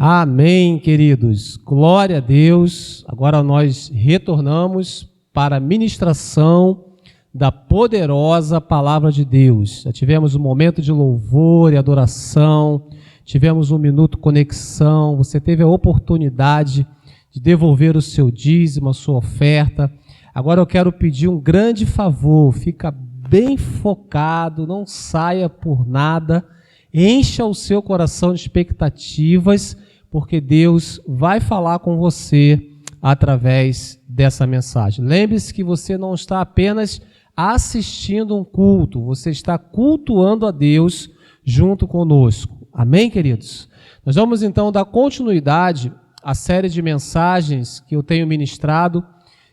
Amém, queridos. Glória a Deus. Agora nós retornamos para a ministração da poderosa palavra de Deus. Já tivemos um momento de louvor e adoração, tivemos um minuto conexão, você teve a oportunidade de devolver o seu dízimo, a sua oferta. Agora eu quero pedir um grande favor, fica bem focado, não saia por nada, encha o seu coração de expectativas, porque Deus vai falar com você através dessa mensagem. Lembre-se que você não está apenas assistindo um culto, você está cultuando a Deus junto conosco. Amém, queridos? Nós vamos então dar continuidade à série de mensagens que eu tenho ministrado,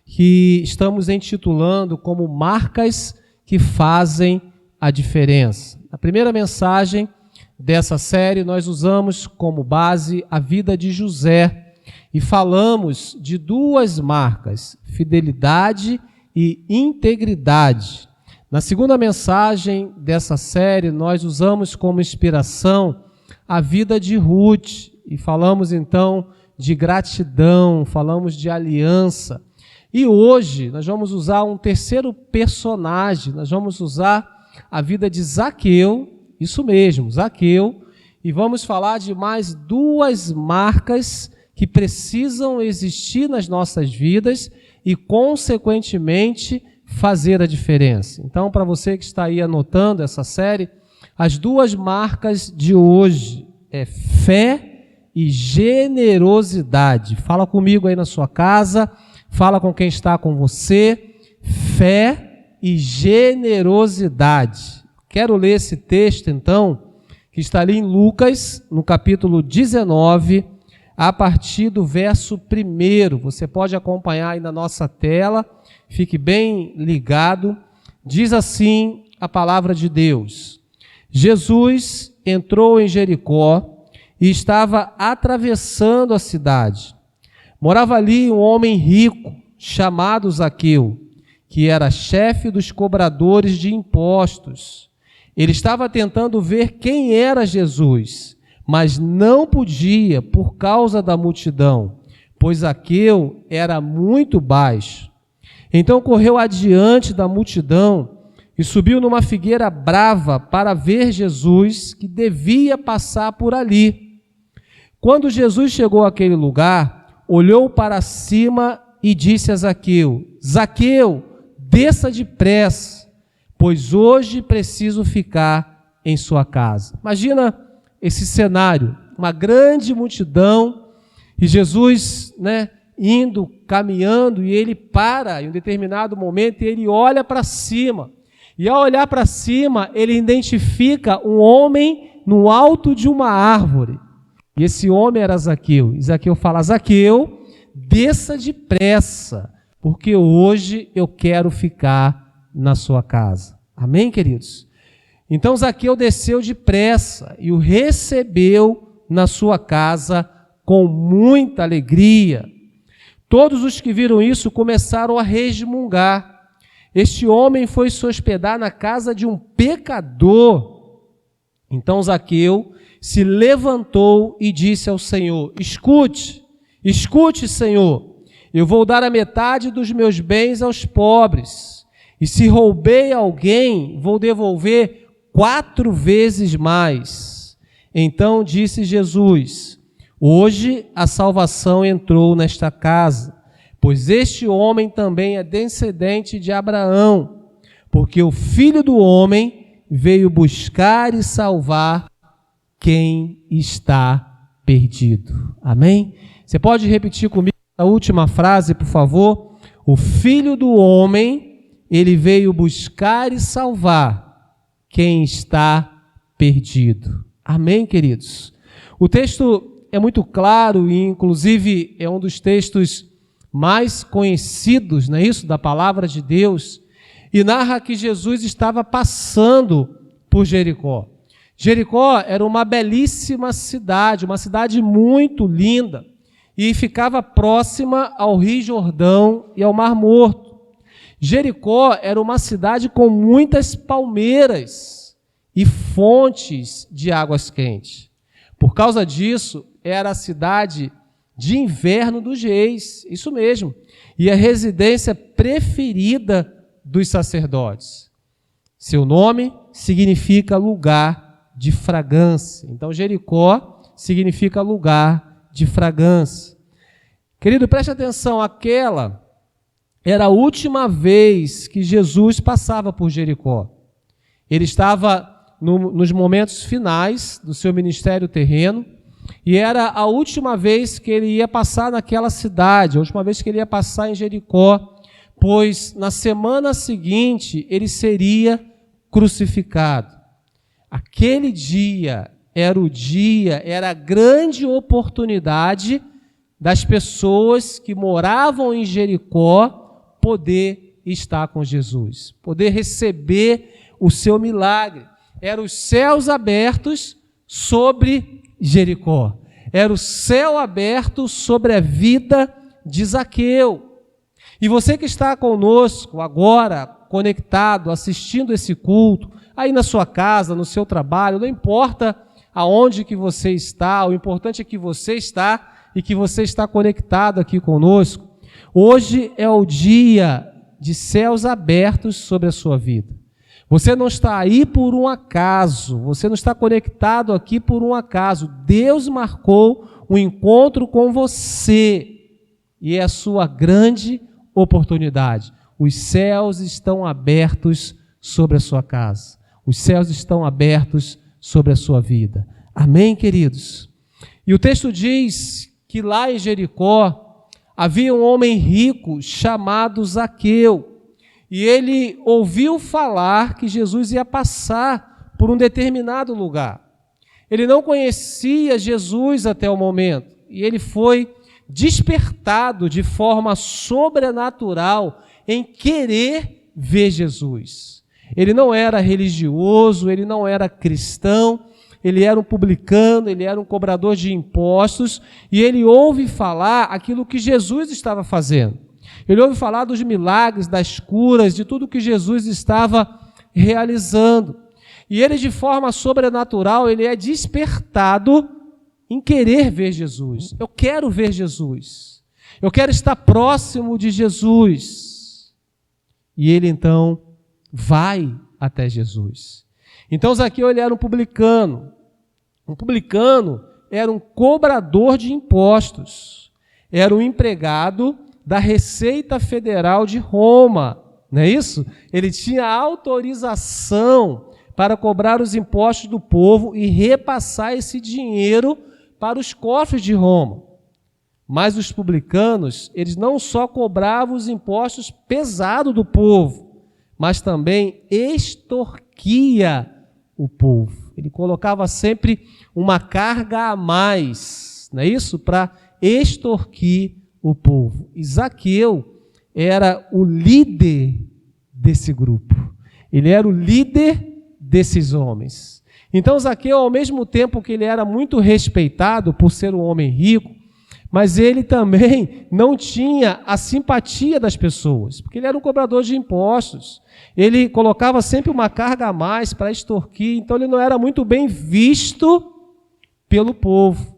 que estamos intitulando como Marcas que Fazem a Diferença. A primeira mensagem dessa série nós usamos como base a vida de José e falamos de duas marcas, fidelidade e integridade. Na segunda mensagem dessa série nós usamos como inspiração a vida de Ruth e falamos então de gratidão, falamos de aliança. E hoje nós vamos usar um terceiro personagem, nós vamos usar a vida de Zaqueu, isso mesmo, Zaqueu, e vamos falar de mais duas marcas que precisam existir nas nossas vidas e, consequentemente, fazer a diferença. Então, para você que está aí anotando essa série, as duas marcas de hoje é fé e generosidade. Fala comigo aí na sua casa, fala com quem está com você, fé e generosidade. Quero ler esse texto, então, que está ali em Lucas, no capítulo 19, a partir do verso 1. Você pode acompanhar aí na nossa tela, fique bem ligado. Diz assim a palavra de Deus: Jesus entrou em Jericó e estava atravessando a cidade. Morava ali um homem rico, chamado Zaqueu, que era chefe dos cobradores de impostos. Ele estava tentando ver quem era Jesus, mas não podia por causa da multidão, pois Zaqueu era muito baixo. Então correu adiante da multidão e subiu numa figueira brava para ver Jesus, que devia passar por ali. Quando Jesus chegou àquele lugar, olhou para cima e disse a Zaqueu: Zaqueu, desça depressa, pois hoje preciso ficar em sua casa. Imagina esse cenário, uma grande multidão, e Jesus, indo, caminhando, e ele para em um determinado momento e ele olha para cima. E ao olhar para cima, ele identifica um homem no alto de uma árvore. E esse homem era Zaqueu. E Zaqueu fala: Zaqueu, desça depressa, porque hoje eu quero ficar na sua casa. Amém, queridos? Então Zaqueu desceu depressa e o recebeu na sua casa com muita alegria. Todos os que viram isso começaram a resmungar. Este homem foi se hospedar na casa de um pecador. Então Zaqueu se levantou e disse ao Senhor: Escute, Senhor, eu vou dar a metade dos meus bens aos pobres. E se roubei alguém, vou devolver 4 vezes mais. Então disse Jesus: Hoje a salvação entrou nesta casa, pois este homem também é descendente de Abraão, porque o Filho do Homem veio buscar e salvar quem está perdido. Amém? Você pode repetir comigo a última frase, por favor? O Filho do Homem, ele veio buscar e salvar quem está perdido. Amém, queridos? O texto é muito claro e, inclusive, é um dos textos mais conhecidos, não é isso, da palavra de Deus, e narra que Jesus estava passando por Jericó. Jericó era uma belíssima cidade, uma cidade muito linda, e ficava próxima ao Rio Jordão e ao Mar Morto. Jericó era uma cidade com muitas palmeiras e fontes de águas quentes. Por causa disso, era a cidade de inverno dos reis, isso mesmo, e a residência preferida dos sacerdotes. Seu nome significa lugar de fragrância. Então, Jericó significa lugar de fragrância. Querido, preste atenção, aquela era a última vez que Jesus passava por Jericó. Ele estava nos momentos finais do seu ministério terreno, e era a última vez que ele ia passar naquela cidade, a última vez que ele ia passar em Jericó, pois na semana seguinte ele seria crucificado. Aquele dia era a grande oportunidade das pessoas que moravam em Jericó poder estar com Jesus, poder receber o seu milagre. Eram os céus abertos sobre Jericó. Era o céu aberto sobre a vida de Zaqueu. E você que está conosco agora, conectado, assistindo esse culto, aí na sua casa, no seu trabalho, não importa aonde que você está, o importante é que você está e que você está conectado aqui conosco. Hoje é o dia de céus abertos sobre a sua vida. Você não está aí por um acaso, você não está conectado aqui por um acaso. Deus marcou um encontro com você e é a sua grande oportunidade. Os céus estão abertos sobre a sua casa. Os céus estão abertos sobre a sua vida. Amém, queridos? E o texto diz que lá em Jericó havia um homem rico chamado Zaqueu. E ele ouviu falar que Jesus ia passar por um determinado lugar. Ele não conhecia Jesus até o momento. E ele foi despertado de forma sobrenatural em querer ver Jesus. Ele não era religioso, ele não era cristão, ele era um publicano, ele era um cobrador de impostos, e ele ouve falar aquilo que Jesus estava fazendo. Ele ouve falar dos milagres, das curas, de tudo que Jesus estava realizando. E ele, de forma sobrenatural, ele é despertado em querer ver Jesus. Eu quero ver Jesus. Eu quero estar próximo de Jesus. E ele, então, vai até Jesus. Então, Zaqueu, ele era um publicano. Um publicano era um cobrador de impostos. Era um empregado da Receita Federal de Roma, não é isso? Ele tinha autorização para cobrar os impostos do povo e repassar esse dinheiro para os cofres de Roma. Mas os publicanos, eles não só cobravam os impostos pesados do povo, mas também extorquia o povo. Ele colocava sempre uma carga a mais, não é isso? Para extorquir o povo. E Zaqueu era o líder desse grupo. Ele era o líder desses homens. Então Zaqueu, ao mesmo tempo que ele era muito respeitado por ser um homem rico, mas ele também não tinha a simpatia das pessoas, porque ele era um cobrador de impostos. Ele colocava sempre uma carga a mais para extorquir, então ele não era muito bem visto pelo povo.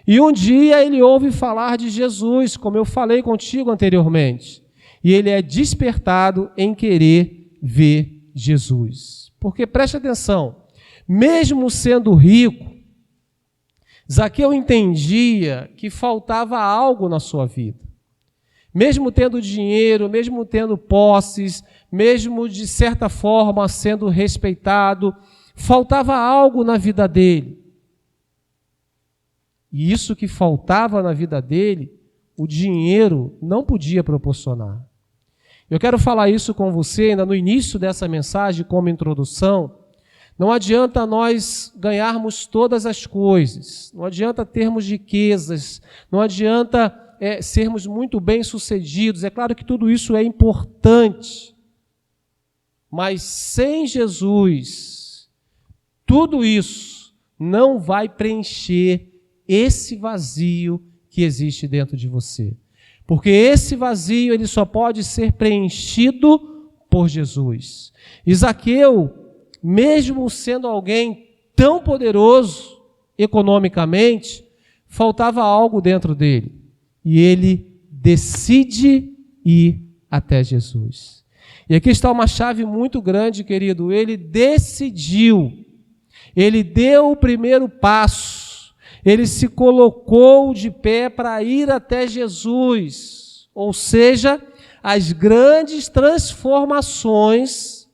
E um dia ele ouve falar de Jesus, como eu falei contigo anteriormente, e ele é despertado em querer ver Jesus. Porque preste atenção, mesmo sendo rico, Zaqueu entendia que faltava algo na sua vida. Mesmo tendo dinheiro, mesmo tendo posses, mesmo de certa forma sendo respeitado, faltava algo na vida dele. E isso que faltava na vida dele, o dinheiro não podia proporcionar. Eu quero falar isso com você ainda no início dessa mensagem, como introdução. Não adianta nós ganharmos todas as coisas, não adianta termos riquezas, não adianta sermos muito bem-sucedidos. É claro que tudo isso é importante, mas sem Jesus, tudo isso não vai preencher esse vazio que existe dentro de você. Porque esse vazio ele só pode ser preenchido por Jesus. E Zaqueu, mesmo sendo alguém tão poderoso, economicamente, faltava algo dentro dele. E ele decide ir até Jesus. E aqui está uma chave muito grande, querido. Ele decidiu. Ele deu o primeiro passo. Ele se colocou de pé para ir até Jesus. Ou seja, as grandes transformações,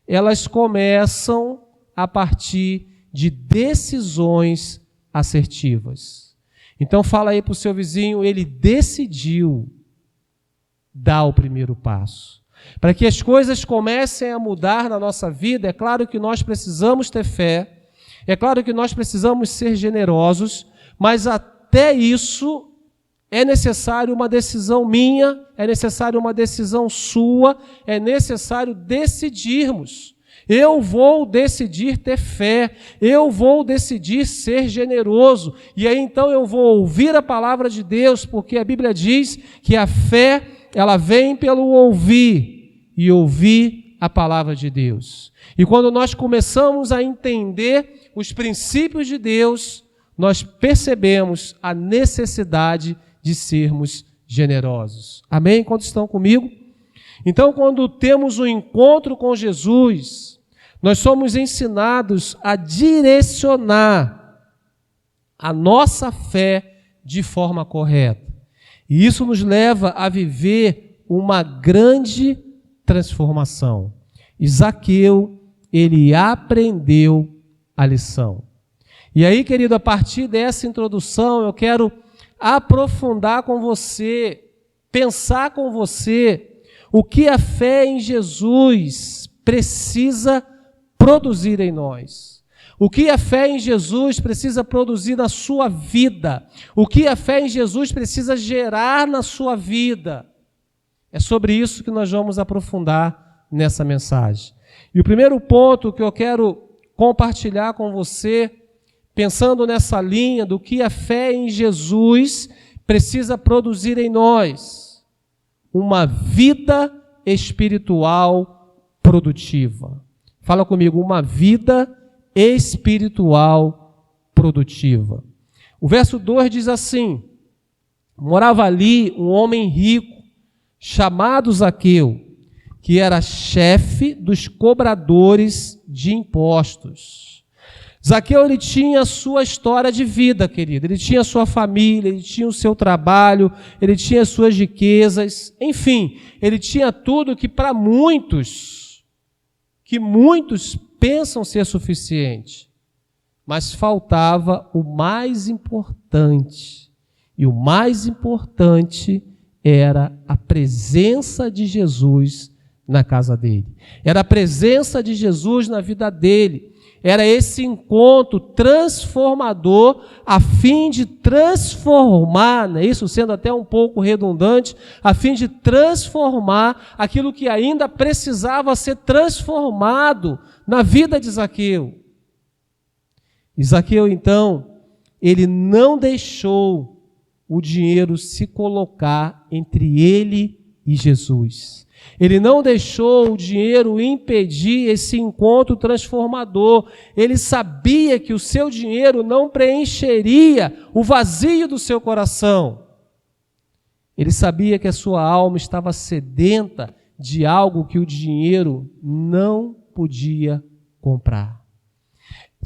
elas começam a partir de decisões assertivas. Então fala aí para o seu vizinho, ele decidiu dar o primeiro passo. Para que as coisas comecem a mudar na nossa vida, é claro que nós precisamos ter fé, é claro que nós precisamos ser generosos, mas até isso é necessário uma decisão minha, é necessário uma decisão sua, é necessário decidirmos. Eu vou decidir ter fé, eu vou decidir ser generoso, e aí então eu vou ouvir a palavra de Deus, porque a Bíblia diz que a fé, ela vem pelo ouvir, e ouvir a palavra de Deus. E quando nós começamos a entender os princípios de Deus, nós percebemos a necessidade de sermos generosos. Amém? Quantos estão comigo? Então, quando temos um encontro com Jesus, nós somos ensinados a direcionar a nossa fé de forma correta. E isso nos leva a viver uma grande transformação. E Zaqueu, ele aprendeu a lição. E aí, querido, a partir dessa introdução, eu quero aprofundar com você, pensar com você, o que a fé em Jesus precisa produzir em nós. O que a fé em Jesus precisa produzir na sua vida. O que a fé em Jesus precisa gerar na sua vida. É sobre isso que nós vamos aprofundar nessa mensagem. E o primeiro ponto que eu quero compartilhar com você, pensando nessa linha do que a fé em Jesus precisa produzir em nós, uma vida espiritual produtiva. Fala comigo, uma vida espiritual produtiva. O verso 2 diz assim: morava ali um homem rico, chamado Zaqueu, que era chefe dos cobradores de impostos. Zaqueu, ele tinha a sua história de vida, querido. Ele tinha a sua família, ele tinha o seu trabalho, ele tinha as suas riquezas, enfim, ele tinha tudo que para muitos pensam ser suficiente. Mas faltava o mais importante. E o mais importante era a presença de Jesus na casa dele. Era a presença de Jesus na vida dele. Era esse encontro transformador a fim de transformar, né? Isso sendo até um pouco redundante, a fim de transformar aquilo que ainda precisava ser transformado na vida de Zaqueu. E Zaqueu, então, ele não deixou o dinheiro se colocar entre ele e Jesus. Ele não deixou o dinheiro impedir esse encontro transformador. Ele sabia que o seu dinheiro não preencheria o vazio do seu coração. Ele sabia que a sua alma estava sedenta de algo que o dinheiro não podia comprar.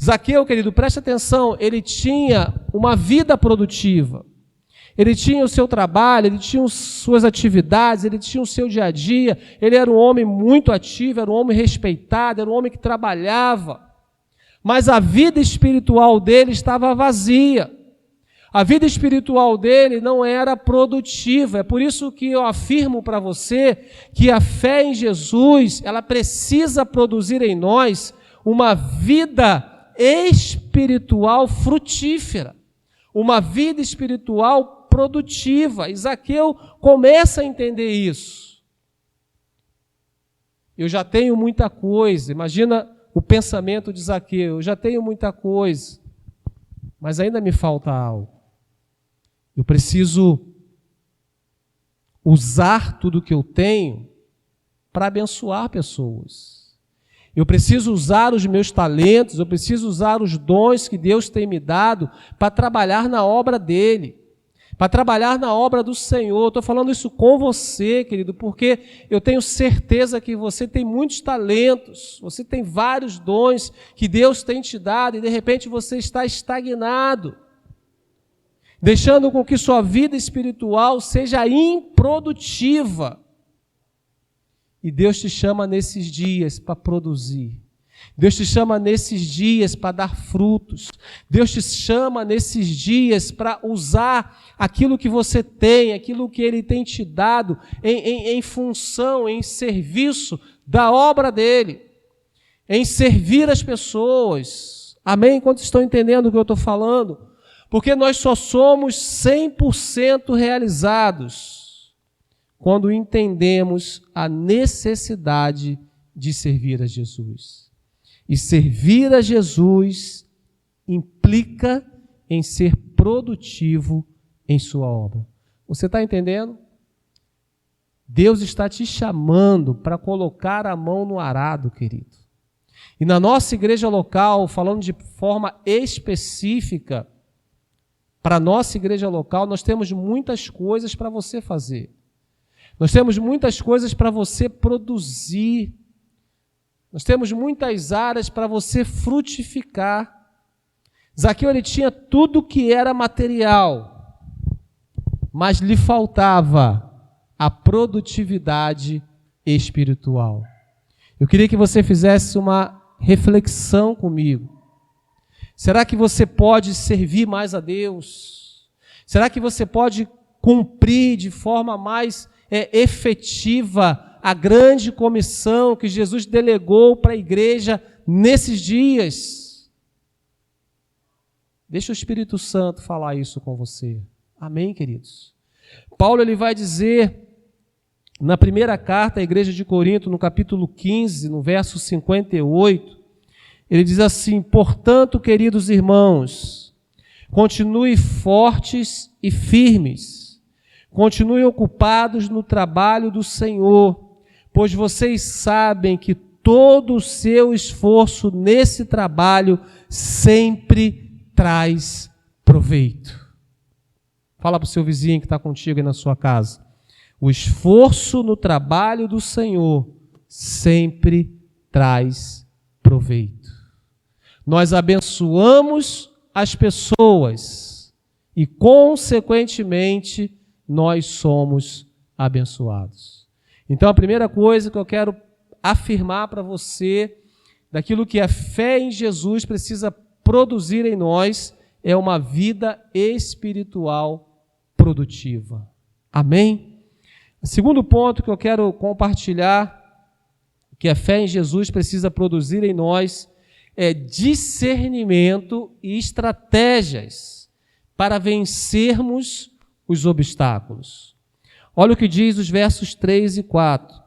Zaqueu, querido, preste atenção, ele tinha uma vida produtiva. Ele tinha o seu trabalho, ele tinha suas atividades, ele tinha o seu dia a dia, ele era um homem muito ativo, era um homem respeitado, era um homem que trabalhava. Mas a vida espiritual dele estava vazia. A vida espiritual dele não era produtiva. É por isso que eu afirmo para você que a fé em Jesus, ela precisa produzir em nós uma vida espiritual frutífera, uma vida espiritual produtiva. E Zaqueu começa a entender isso. Eu já tenho muita coisa. Imagina o pensamento de Zaqueu. Eu já tenho muita coisa, mas ainda me falta algo. Eu preciso usar tudo que eu tenho para abençoar pessoas. Eu preciso usar os meus talentos, eu preciso usar os dons que Deus tem me dado para trabalhar na obra dele, para trabalhar na obra do Senhor. Estou falando isso com você, querido, porque eu tenho certeza que você tem muitos talentos, você tem vários dons que Deus tem te dado e de repente você está estagnado, deixando com que sua vida espiritual seja improdutiva. E Deus te chama nesses dias para produzir. Deus te chama nesses dias para dar frutos. Deus te chama nesses dias para usar aquilo que você tem, aquilo que Ele tem te dado em função, em serviço da obra dEle, em servir as pessoas. Amém? Quantos estão entendendo o que eu estou falando? Porque nós só somos 100% realizados quando entendemos a necessidade de servir a Jesus. E servir a Jesus implica em ser produtivo em sua obra. Você está entendendo? Deus está te chamando para colocar a mão no arado, querido. E na nossa igreja local, falando de forma específica, para a nossa igreja local, nós temos muitas coisas para você fazer. Nós temos muitas coisas para você produzir. Nós temos muitas áreas para você frutificar. Zaqueu, ele tinha tudo que era material, mas lhe faltava a produtividade espiritual. Eu queria que você fizesse uma reflexão comigo. Será que você pode servir mais a Deus? Será que você pode cumprir de forma mais efetiva a grande comissão que Jesus delegou para a igreja nesses dias? Deixa o Espírito Santo falar isso com você. Amém, queridos? Paulo ele vai dizer na primeira carta à igreja de Corinto, no capítulo 15, no verso 58, ele diz assim: portanto, queridos irmãos, continuem fortes e firmes, continuem ocupados no trabalho do Senhor, pois vocês sabem que todo o seu esforço nesse trabalho sempre traz proveito. Fala para o seu vizinho que está contigo aí na sua casa. O esforço no trabalho do Senhor sempre traz proveito. Nós abençoamos as pessoas e, consequentemente, nós somos abençoados. Então, a primeira coisa que eu quero afirmar para você, daquilo que a fé em Jesus precisa produzir em nós, é uma vida espiritual produtiva. Amém? O segundo ponto que eu quero compartilhar, que a fé em Jesus precisa produzir em nós, é discernimento e estratégias para vencermos os obstáculos. Olha o que diz os versos 3 e 4.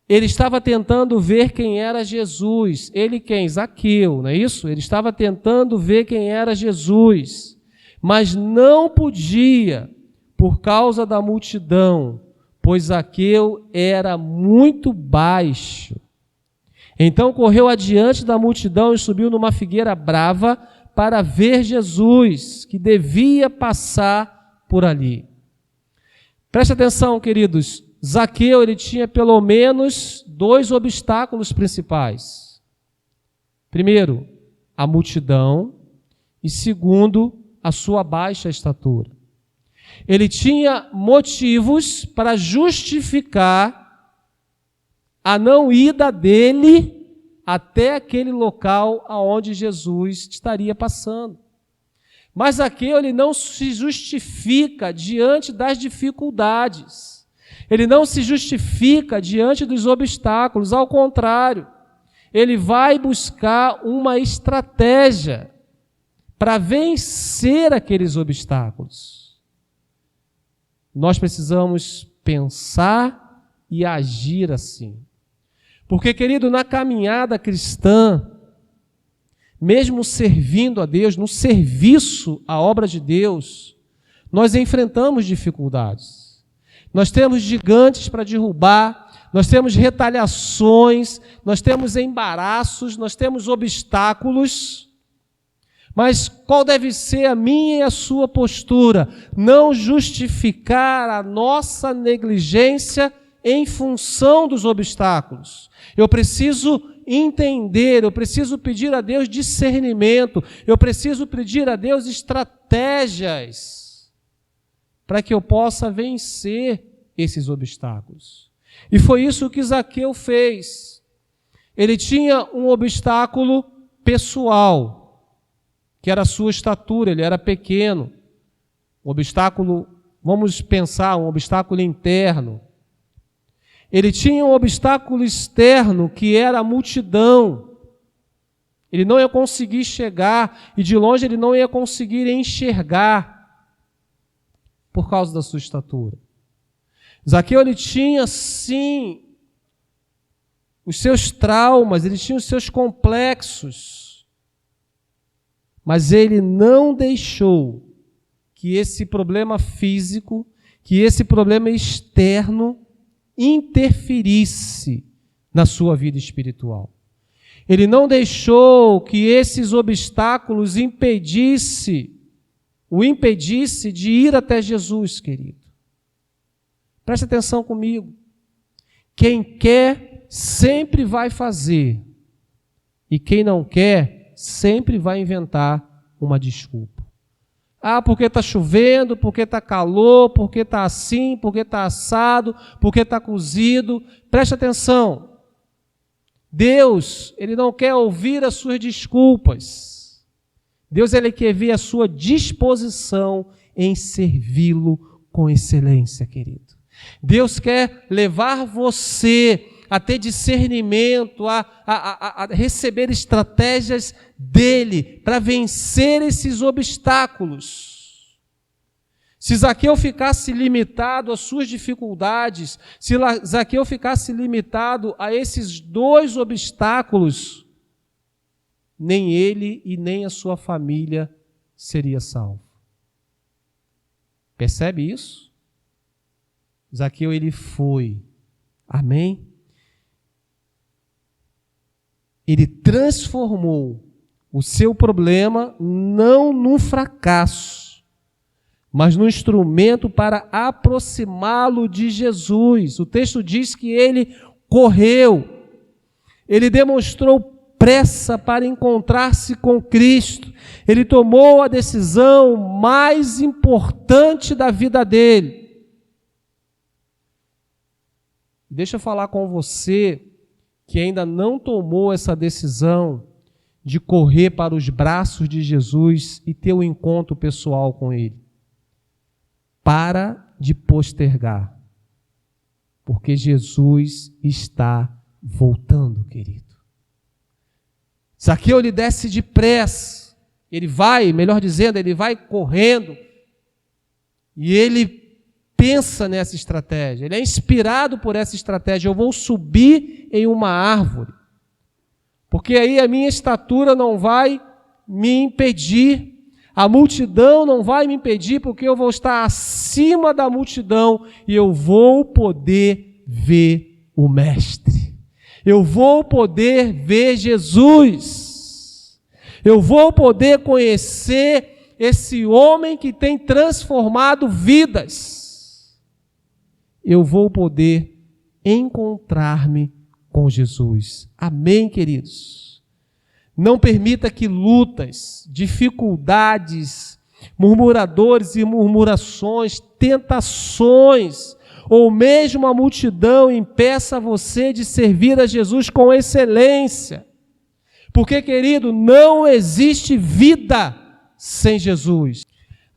Ele estava tentando ver quem era Jesus. Ele quem? Zaqueu, não é isso? Ele estava tentando ver quem era Jesus, mas não podia por causa da multidão, pois Zaqueu era muito baixo. Então correu adiante da multidão e subiu numa figueira brava para ver Jesus, que devia passar por ali. Preste atenção, queridos. Zaqueu, ele tinha pelo menos 2 obstáculos principais. Primeiro, a multidão, e segundo, a sua baixa estatura. Ele tinha motivos para justificar a não ida dele até aquele local aonde Jesus estaria passando. Mas Zaqueu, ele não se justifica diante das dificuldades. Ele não se justifica diante dos obstáculos. Ao contrário, ele vai buscar uma estratégia para vencer aqueles obstáculos. Nós precisamos pensar e agir assim. Porque, querido, na caminhada cristã, mesmo servindo a Deus, no serviço à obra de Deus, nós enfrentamos dificuldades. Nós temos gigantes para derrubar, nós temos retaliações, nós temos embaraços, nós temos obstáculos, mas qual deve ser a minha e a sua postura? Não justificar a nossa negligência em função dos obstáculos. Eu preciso entender, eu preciso pedir a Deus discernimento, eu preciso pedir a Deus estratégias para que eu possa vencer esses obstáculos. E foi isso que Zaqueu fez. Ele tinha um obstáculo pessoal, que era a sua estatura, ele era pequeno. Um obstáculo, vamos pensar, um obstáculo interno. Ele tinha um obstáculo externo, que era a multidão. Ele não ia conseguir chegar, e de longe ele não ia conseguir enxergar, por causa da sua estatura. Zaqueu, ele tinha, sim, os seus traumas, ele tinha os seus complexos, mas ele não deixou que esse problema físico, que esse problema externo, interferisse na sua vida espiritual. Ele não deixou que esses obstáculos o impedisse de ir até Jesus, querido. Preste atenção comigo. Quem quer, sempre vai fazer. E quem não quer, sempre vai inventar uma desculpa. Ah, porque está chovendo, porque está calor, porque está assim, porque está assado, porque está cozido. Preste atenção. Deus, Ele não quer ouvir as suas desculpas. Deus, Ele quer ver a sua disposição em servi-lo com excelência, querido. Deus quer levar você a ter discernimento, a receber estratégias dele para vencer esses obstáculos. Se Zaqueu ficasse limitado às suas dificuldades, se Zaqueu ficasse limitado a esses dois obstáculos, nem ele e nem a sua família seria salvo. Percebe isso? Zaqueu, ele foi. Amém? Ele transformou o seu problema não num fracasso, mas num instrumento para aproximá-lo de Jesus. O texto diz que ele correu, ele demonstrou pressa para encontrar-se com Cristo, ele tomou a decisão mais importante da vida dele. Deixa eu falar com você que ainda não tomou essa decisão de correr para os braços de Jesus e ter um encontro pessoal com Ele. Para de postergar, porque Jesus está voltando, querido. Zaqueu, ele desce depressa, ele vai, melhor dizendo, ele vai correndo, e ele pensa nessa estratégia, ele é inspirado por essa estratégia. Eu vou subir em uma árvore, porque aí a minha estatura não vai me impedir, a multidão não vai me impedir, porque eu vou estar acima da multidão e eu vou poder ver o Mestre, eu vou poder ver Jesus, eu vou poder conhecer esse homem que tem transformado vidas. Eu vou poder encontrar-me com Jesus. Amém, queridos? Não permita que lutas, dificuldades, murmuradores e murmurações, tentações, ou mesmo a multidão impeça você de servir a Jesus com excelência. Porque, querido, não existe vida sem Jesus.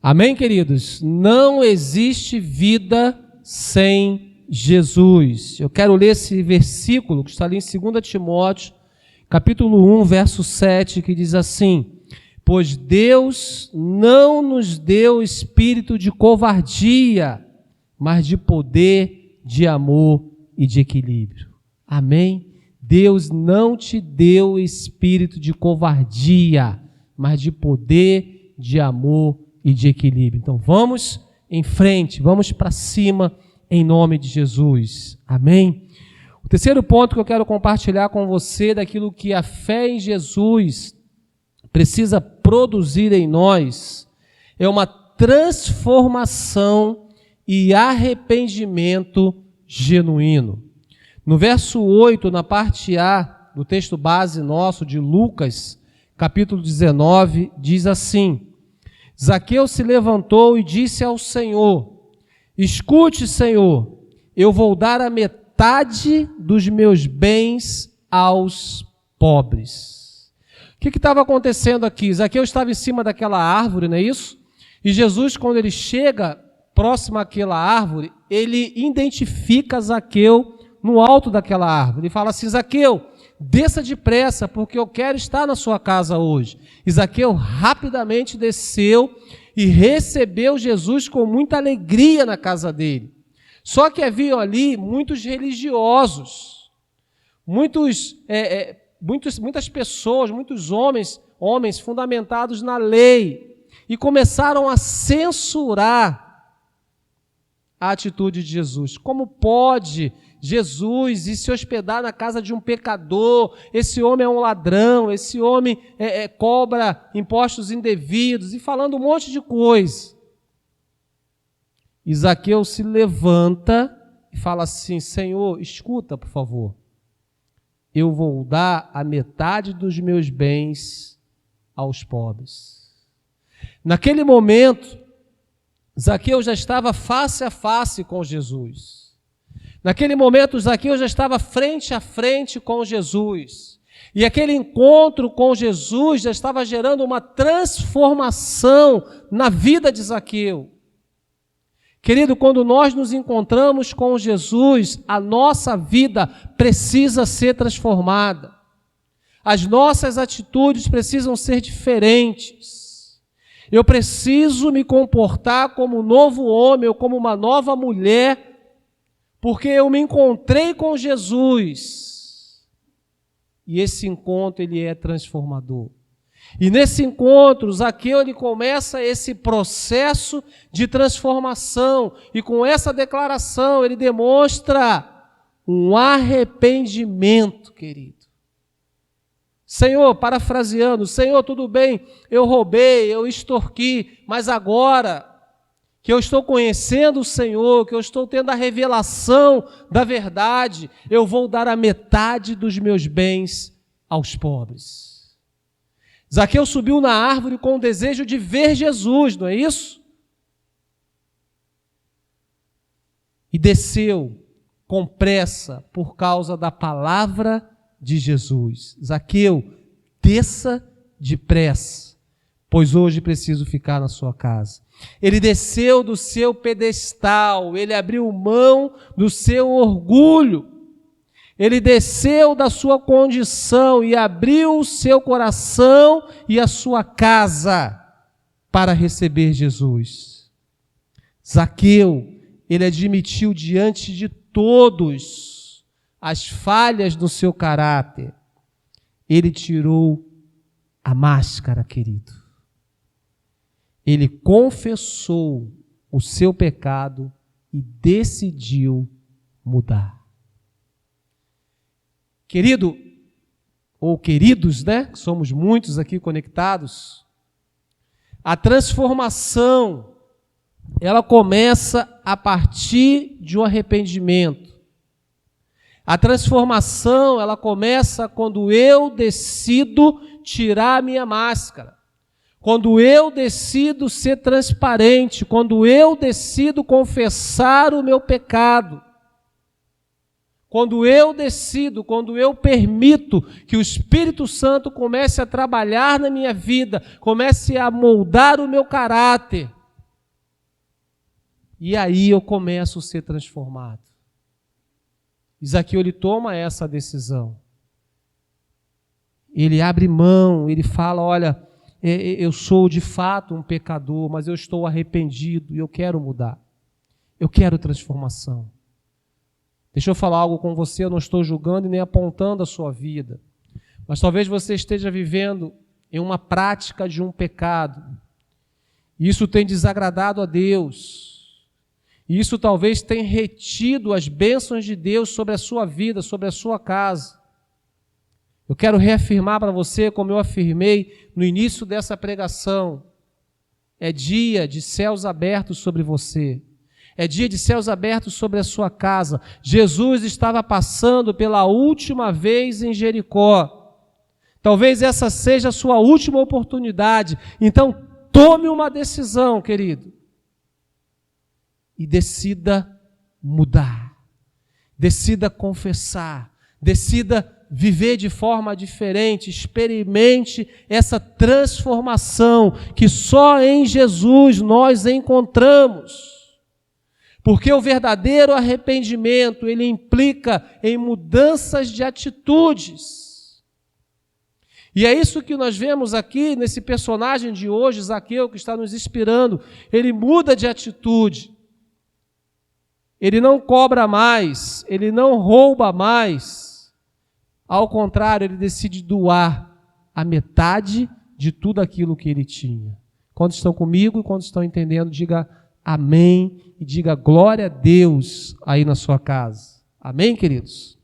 Amém, queridos? Não existe vida sem Jesus. Eu quero ler esse versículo que está ali em 2 Timóteo, capítulo 1, verso 7, que diz assim: pois Deus não nos deu espírito de covardia, mas de poder, de amor e de equilíbrio. Amém? Deus não te deu espírito de covardia, mas de poder, de amor e de equilíbrio. Então vamos em frente, vamos para cima em nome de Jesus. Amém? terceiro ponto que eu quero compartilhar com você, daquilo que a fé em Jesus precisa produzir em nós, é uma transformação e arrependimento genuíno. No verso 8, na parte A do texto base nosso de Lucas, capítulo 19, diz assim: Zaqueu se levantou e disse ao Senhor: escute, Senhor, eu vou dar a metade dos meus bens aos pobres. O que estava acontecendo aqui? Zaqueu estava em cima daquela árvore, não é isso? E Jesus, quando ele chega próximo àquela árvore, ele identifica Zaqueu no alto daquela árvore. Ele fala assim: Zaqueu, desça depressa, porque eu quero estar na sua casa hoje. E Zaqueu rapidamente desceu e recebeu Jesus com muita alegria na casa dele. Só que haviam ali muitos religiosos, muitas pessoas, muitos homens fundamentados na lei, e começaram a censurar a atitude de Jesus. Como pode Jesus ir se hospedar na casa de um pecador? Esse homem é um ladrão, esse homem cobra impostos indevidos, e falando um monte de coisa. E Zaqueu se levanta e fala assim: Senhor, escuta, por favor, eu vou dar a metade dos meus bens aos pobres. Naquele momento, Zaqueu já estava face a face com Jesus. Naquele momento, Zaqueu já estava frente a frente com Jesus. E aquele encontro com Jesus já estava gerando uma transformação na vida de Zaqueu. Querido, quando nós nos encontramos com Jesus, a nossa vida precisa ser transformada. As nossas atitudes precisam ser diferentes. Eu preciso me comportar como um novo homem ou como uma nova mulher, porque eu me encontrei com Jesus. E esse encontro, ele é transformador. E nesse encontro, Zaqueu, ele começa esse processo de transformação, e com essa declaração ele demonstra um arrependimento, querido. Senhor, parafraseando, Senhor, tudo bem, eu roubei, eu extorqui, mas agora que eu estou conhecendo o Senhor, que eu estou tendo a revelação da verdade, eu vou dar a metade dos meus bens aos pobres. Zaqueu subiu na árvore com o desejo de ver Jesus, não é isso? E desceu com pressa por causa da palavra de Jesus. Zaqueu, desça depressa, pois hoje preciso ficar na sua casa. Ele desceu do seu pedestal, ele abriu mão do seu orgulho. Ele desceu da sua condição e abriu o seu coração e a sua casa para receber Jesus. Zaqueu, ele admitiu diante de todos as falhas do seu caráter. Ele tirou a máscara, querido. Ele confessou o seu pecado e decidiu mudar. Querido, ou queridos, né? Somos muitos aqui conectados. A transformação, ela começa a partir de um arrependimento. A transformação, ela começa quando eu decido tirar a minha máscara. Quando eu decido ser transparente, quando eu decido confessar o meu pecado. Quando eu decido, quando eu permito que o Espírito Santo comece a trabalhar na minha vida, comece a moldar o meu caráter, e aí eu começo a ser transformado. Zaqueu, ele toma essa decisão. Ele abre mão, ele fala, olha, eu sou de fato um pecador, mas eu estou arrependido e eu quero mudar. Eu quero transformação. Deixa eu falar algo com você, eu não estou julgando e nem apontando a sua vida. Mas talvez você esteja vivendo em uma prática de um pecado. E isso tem desagradado a Deus. E isso talvez tenha retido as bênçãos de Deus sobre a sua vida, sobre a sua casa. Eu quero reafirmar para você, como eu afirmei no início dessa pregação, é dia de céus abertos sobre você. É dia de céus abertos sobre a sua casa. Jesus estava passando pela última vez em Jericó. Talvez essa seja a sua última oportunidade. Então, tome uma decisão, querido. E decida mudar. Decida confessar. Decida viver de forma diferente. Experimente essa transformação que só em Jesus nós encontramos. Porque o verdadeiro arrependimento, ele implica em mudanças de atitudes. E é isso que nós vemos aqui nesse personagem de hoje, Zaqueu, que está nos inspirando. Ele muda de atitude. Ele não cobra mais, ele não rouba mais. Ao contrário, ele decide doar a metade de tudo aquilo que ele tinha. Quando estão comigo e quando estão entendendo, diga amém e diga glória a Deus aí na sua casa. Amém, queridos?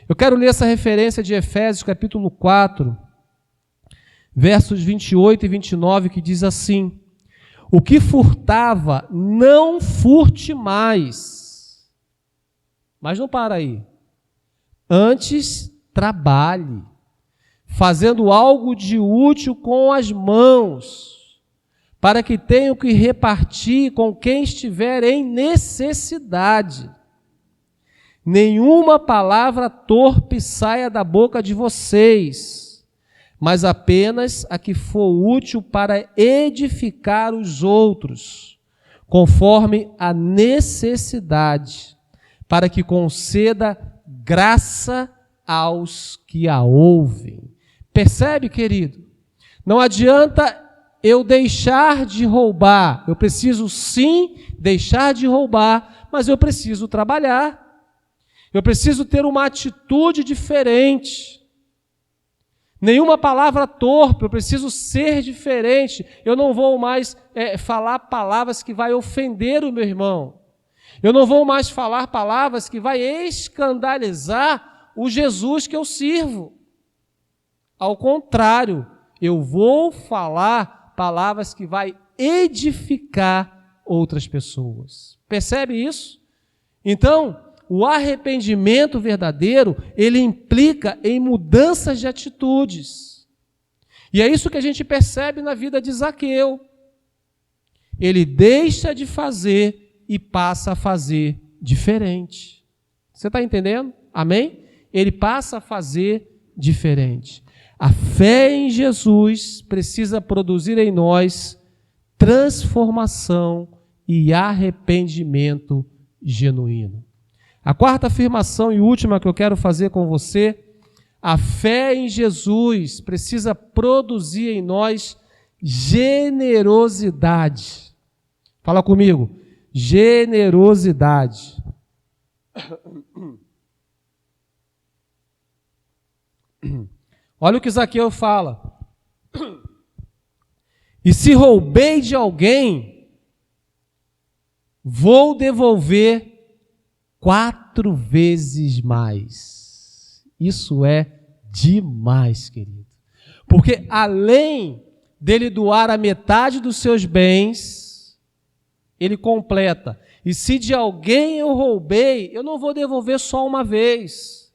Eu quero ler essa referência de Efésios capítulo 4, versos 28 e 29, que diz assim: o que furtava, não furte mais. Mas não para aí. Antes, trabalhe, fazendo algo de útil com as mãos, para que tenham que repartir com quem estiver em necessidade. Nenhuma palavra torpe saia da boca de vocês, mas apenas a que for útil para edificar os outros, conforme a necessidade, para que conceda graça aos que a ouvem. Percebe, querido? Não adianta eu deixar de roubar. Eu preciso sim deixar de roubar, mas eu preciso trabalhar. Eu preciso ter uma atitude diferente. Nenhuma palavra torpe, eu preciso ser diferente. Eu não vou mais falar palavras que vai ofender o meu irmão. Eu não vou mais falar palavras que vai escandalizar o Jesus que eu sirvo. Ao contrário, eu vou falar palavras que vai edificar outras pessoas. Percebe isso? Então, o arrependimento verdadeiro, ele implica em mudanças de atitudes. E é isso que a gente percebe na vida de Zaqueu. Ele deixa de fazer e passa a fazer diferente. Você está entendendo? Amém? Ele passa a fazer diferente. A fé em Jesus precisa produzir em nós transformação e arrependimento genuíno. A quarta afirmação e última que eu quero fazer com você: a fé em Jesus precisa produzir em nós generosidade. Fala comigo, generosidade. Olha o que Zaqueu fala. E se roubei de alguém, vou devolver 4 vezes mais. Isso é demais, querido. Porque além dele doar a metade dos seus bens, ele completa. E se de alguém eu roubei, eu não vou devolver só uma vez.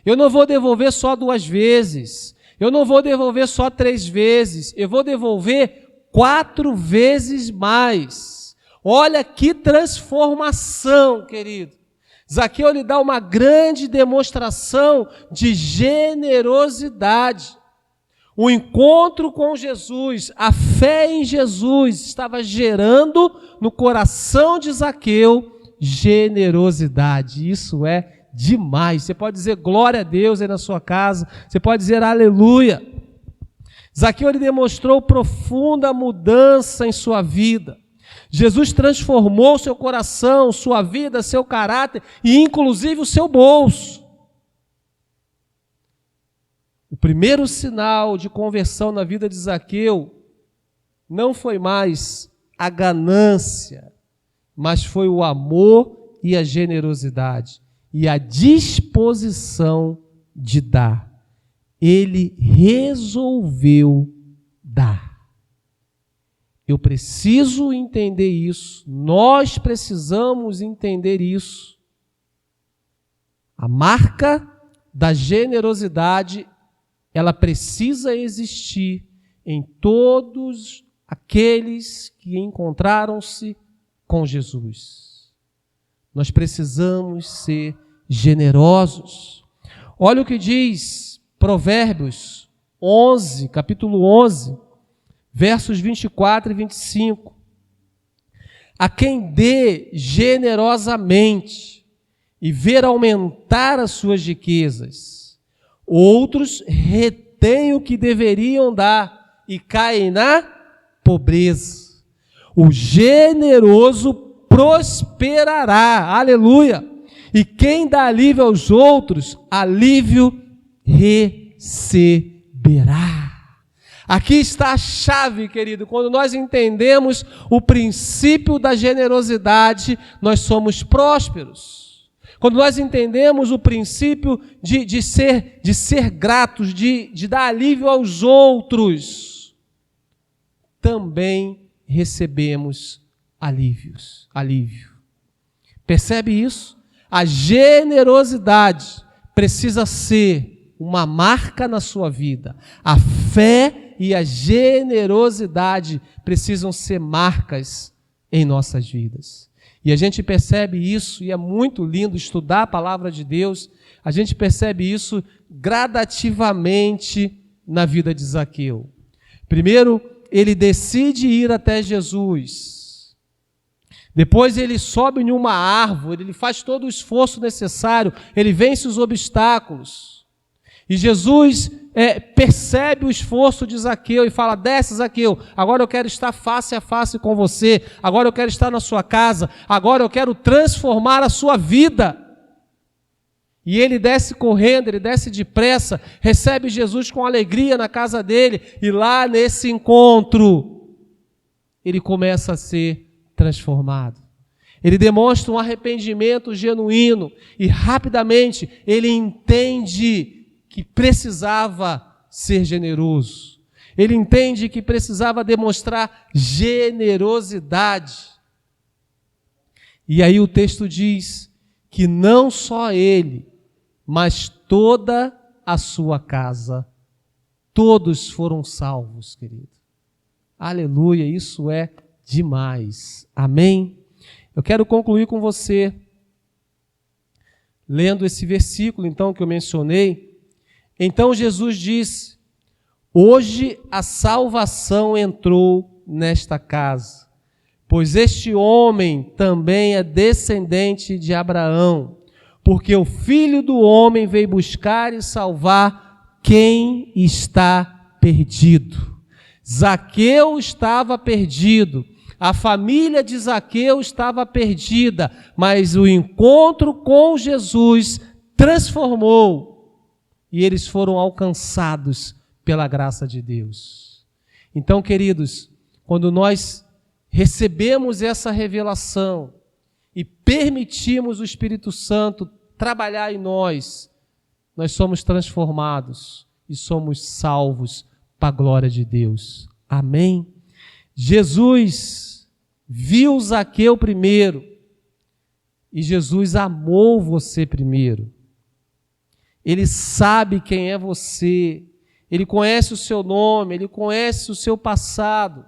Eu não vou devolver só 2 vezes. Eu não vou devolver só 3 vezes. Eu vou devolver 4 vezes mais. Olha que transformação, querido. Zaqueu lhe dá uma grande demonstração de generosidade. O encontro com Jesus, a fé em Jesus, estava gerando no coração de Zaqueu generosidade. Isso é demais. Você pode dizer glória a Deus aí na sua casa, você pode dizer aleluia. Zaqueu ele demonstrou profunda mudança em sua vida. Jesus transformou seu coração, sua vida, seu caráter e inclusive o seu bolso. O primeiro sinal de conversão na vida de Zaqueu não foi mais a ganância mas foi o amor e a generosidade e a disposição de dar. Ele resolveu dar. Eu preciso entender isso, nós precisamos entender isso. A marca da generosidade, ela precisa existir em todos aqueles que encontraram-se com Jesus. Nós precisamos ser generosos. Olha o que diz Provérbios 11, capítulo 11, versos 24 e 25. A quem dê generosamente e ver aumentar as suas riquezas, outros retêm o que deveriam dar e caem na pobreza. O generoso prosperará, aleluia, e quem dá alívio aos outros, alívio receberá. Aqui está a chave, querido. Quando nós entendemos o princípio da generosidade, nós somos prósperos. Quando nós entendemos o princípio de ser gratos, de dar alívio aos outros, também recebemos alívio. Percebe isso? A generosidade precisa ser uma marca na sua vida. A fé e a generosidade precisam ser marcas em nossas vidas. E a gente percebe isso, e é muito lindo estudar a palavra de Deus, a gente percebe isso gradativamente na vida de Zaqueu. Primeiro, ele decide ir até Jesus. Depois ele sobe em uma árvore, ele faz todo o esforço necessário, ele vence os obstáculos. E Jesus percebe o esforço de Zaqueu e fala: desce, Zaqueu, agora eu quero estar face a face com você, agora eu quero estar na sua casa, agora eu quero transformar a sua vida. E ele desce correndo, ele desce depressa, recebe Jesus com alegria na casa dele, e lá nesse encontro, ele começa a ser transformado. Ele demonstra um arrependimento genuíno, e rapidamente ele entende que precisava ser generoso. Ele entende que precisava demonstrar generosidade. E aí o texto diz que não só ele, mas toda a sua casa, todos foram salvos, querido. Aleluia, isso é demais. Amém? Eu quero concluir com você, lendo esse versículo, então, que eu mencionei. Então Jesus disse: hoje a salvação entrou nesta casa, pois este homem também é descendente de Abraão, porque o Filho do Homem veio buscar e salvar quem está perdido. Zaqueu estava perdido, a família de Zaqueu estava perdida, mas o encontro com Jesus transformou, e eles foram alcançados pela graça de Deus. Então, queridos, quando nós recebemos essa revelação e permitimos o Espírito Santo trabalhar em nós, nós somos transformados e somos salvos para a glória de Deus. Amém? Jesus viu Zaqueu primeiro e Jesus amou você primeiro. Ele sabe quem é você, ele conhece o seu nome, ele conhece o seu passado.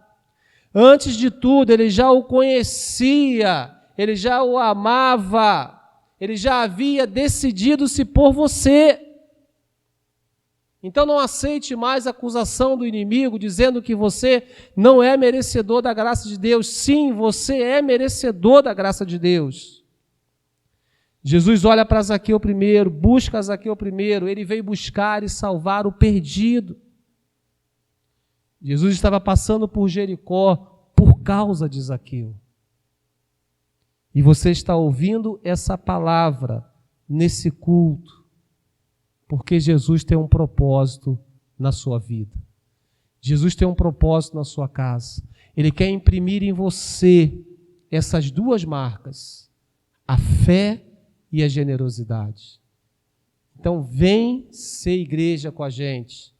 Antes de tudo, ele já o conhecia, ele já o amava, ele já havia decidido-se por você. Então não aceite mais a acusação do inimigo dizendo que você não é merecedor da graça de Deus. Sim, você é merecedor da graça de Deus. Jesus olha para Zaqueu primeiro, busca Zaqueu primeiro, ele veio buscar e salvar o perdido. Jesus estava passando por Jericó por causa de Zaqueu. E você está ouvindo essa palavra nesse culto, porque Jesus tem um propósito na sua vida. Jesus tem um propósito na sua casa. Ele quer imprimir em você essas duas marcas, a fé e a generosidade. Então vem ser igreja com a gente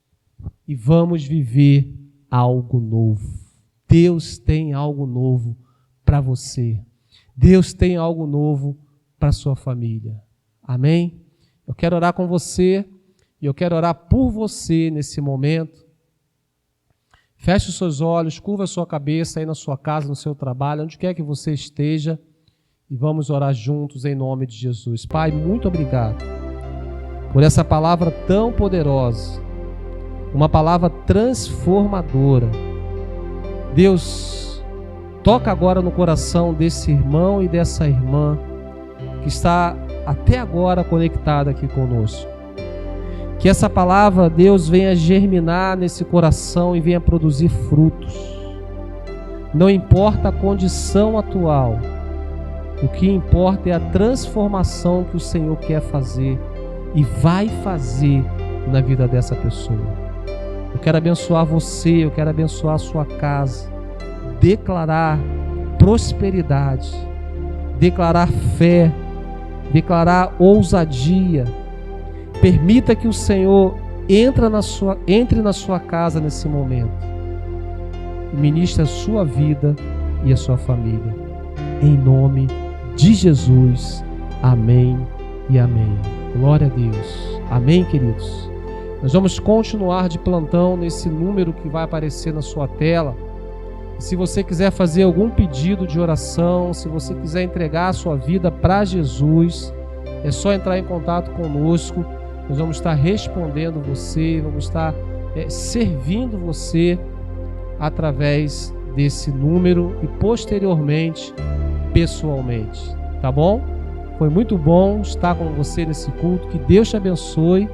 e vamos viver algo novo. Deus tem algo novo para você. Deus tem algo novo para a sua família. Amém? Eu quero orar com você e eu quero orar por você nesse momento. Feche os seus olhos, curva a sua cabeça aí na sua casa, no seu trabalho, onde quer que você esteja, e vamos orar juntos em nome de Jesus. Pai, muito obrigado por essa palavra tão poderosa, uma palavra transformadora. Deus, toca agora no coração desse irmão e dessa irmã que está até agora conectada aqui conosco. Que essa palavra, Deus, venha germinar nesse coração e venha produzir frutos. Não importa a condição atual, o que importa é a transformação que o Senhor quer fazer e vai fazer na vida dessa pessoa. Eu quero abençoar você, eu quero abençoar a sua casa, declarar prosperidade, declarar fé, declarar ousadia. Permita que o Senhor entre na sua casa nesse momento e ministre a sua vida e a sua família. Em nome de Jesus. Amém e amém. Glória a Deus. Amém, queridos? Nós vamos continuar de plantão nesse número que vai aparecer na sua tela. E se você quiser fazer algum pedido de oração, se você quiser entregar a sua vida para Jesus, é só entrar em contato conosco. Nós vamos estar respondendo você, vamos estar servindo você através desse número e posteriormente, pessoalmente. Tá bom? Foi muito bom estar com você nesse culto. Que Deus te abençoe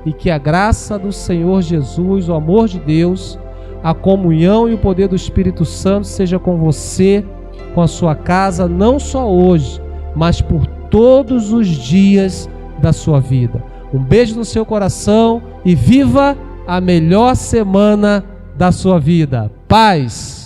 e que a graça do Senhor Jesus, o amor de Deus, a comunhão e o poder do Espírito Santo seja com você, com a sua casa, não só hoje, mas por todos os dias da sua vida. Um beijo no seu coração e viva a melhor semana da sua vida. Paz!